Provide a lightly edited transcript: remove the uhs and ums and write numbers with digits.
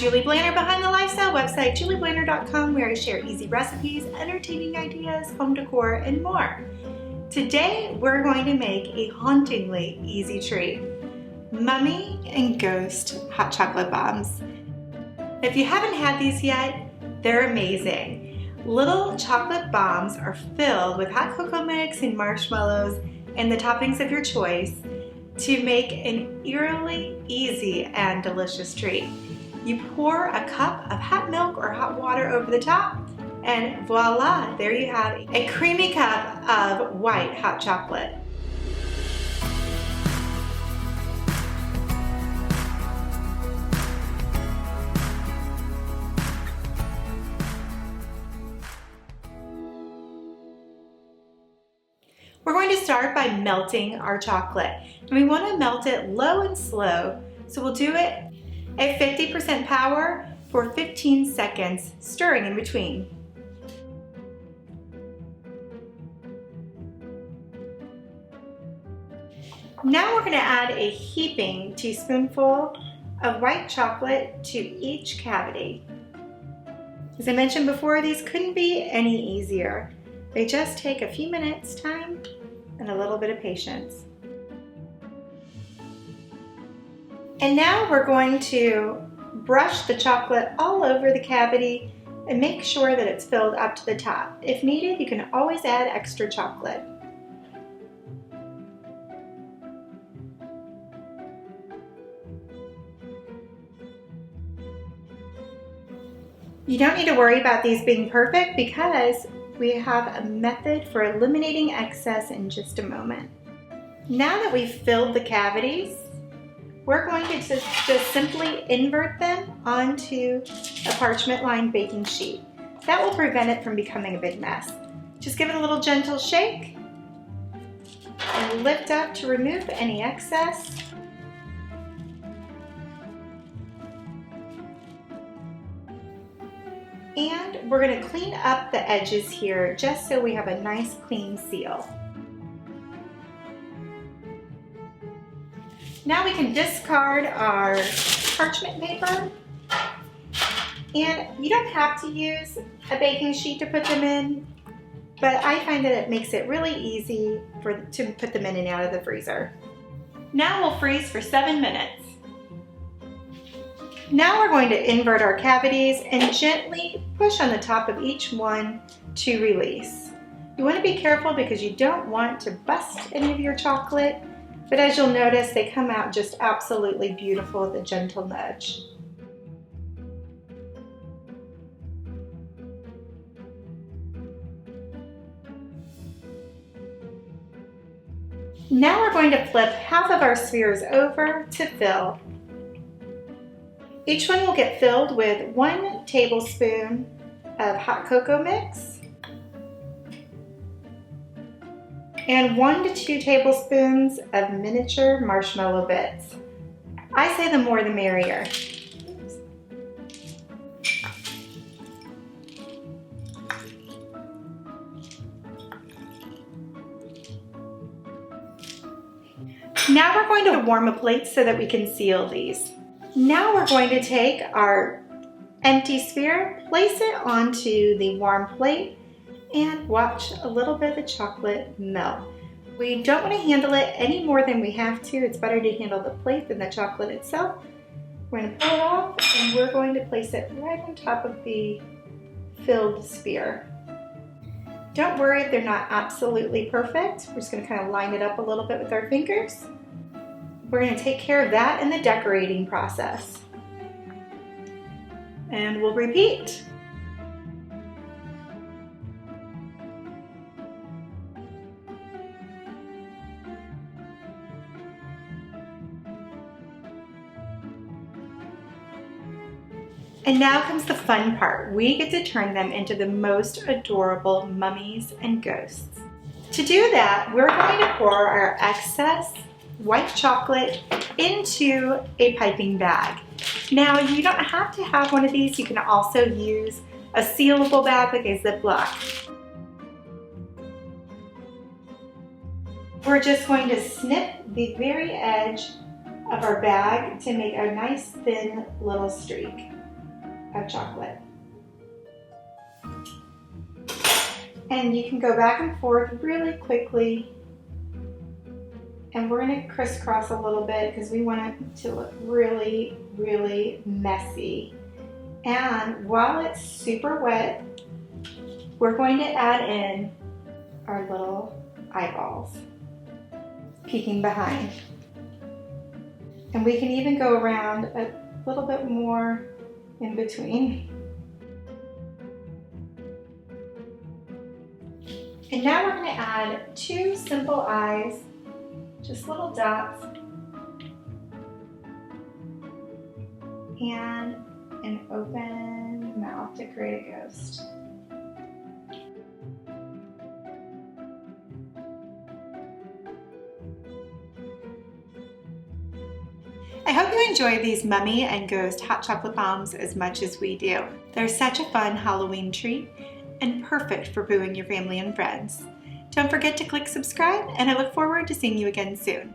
Julie Blanner behind the lifestyle website julieblanner.com, where I share easy recipes, entertaining ideas, home decor, and more. Today we're going to make a hauntingly easy treat: mummy and ghost hot chocolate bombs. If you haven't had these yet, they're amazing. Little chocolate bombs are filled with hot cocoa mix and marshmallows and the toppings of your choice to make an eerily easy and delicious treat. You pour a cup of hot milk or hot water over the top, and voila, there you have a creamy cup of white hot chocolate. We're going to start by melting our chocolate, and we want to melt it low and slow, so we'll do it at 50% power for 15 seconds, stirring in between. Now we're going to add a heaping teaspoonful of white chocolate to each cavity. As I mentioned before, these couldn't be any easier. They just take a few minutes time and a little bit of patience. And now we're going to brush the chocolate all over the cavity and make sure that it's filled up to the top. If needed, you can always add extra chocolate. You don't need to worry about these being perfect because we have a method for eliminating excess in just a moment. Now that we've filled the cavities, we're going to just simply invert them onto a parchment lined baking sheet. That will prevent it from becoming a big mess. Just give it a little gentle shake and lift up to remove any excess. And we're going to clean up the edges here just so we have a nice clean seal. Now we can discard our parchment paper, and you don't have to use a baking sheet to put them in, but I find that it makes it really easy to put them in and out of the freezer. Now we'll freeze for 7 minutes. Now we're going to invert our cavities and gently push on the top of each one to release. You want to be careful because you don't want to bust any of your chocolate, but as you'll notice, they come out just absolutely beautiful with a gentle nudge. Now we're going to flip half of our spheres over to fill. Each one will get filled with 1 tablespoon of hot cocoa mix and 1 to 2 tablespoons of miniature marshmallow bits. I say the more the merrier. Now we're going to warm a plate so that we can seal these. Now we're going to take our empty sphere, place it onto the warm plate, and watch a little bit of the chocolate melt. We don't want to handle it any more than we have to. It's better to handle the plate than the chocolate itself. We're going to pull it off, and we're going to place it right on top of the filled sphere. Don't worry if they're not absolutely perfect. We're just going to kind of line it up a little bit with our fingers. We're going to take care of that in the decorating process. And we'll repeat. And now comes the fun part. We get to turn them into the most adorable mummies and ghosts. To do that, we're going to pour our excess white chocolate into a piping bag. Now, you don't have to have one of these. You can also use a sealable bag like a Ziploc. We're just going to snip the very edge of our bag to make a nice thin little streak. of chocolate. And you can go back and forth really quickly. And we're going to crisscross a little bit because we want it to look really, really messy. And while it's super wet, we're going to add in our little eyeballs peeking behind. And we can even go around a little bit more in between. And now we're going to add 2 simple eyes, just little dots, and an open mouth to create a ghost. I hope you enjoy these mummy and ghost hot chocolate bombs as much as we do. They're such a fun Halloween treat and perfect for booing your family and friends. Don't forget to click subscribe, and I look forward to seeing you again soon.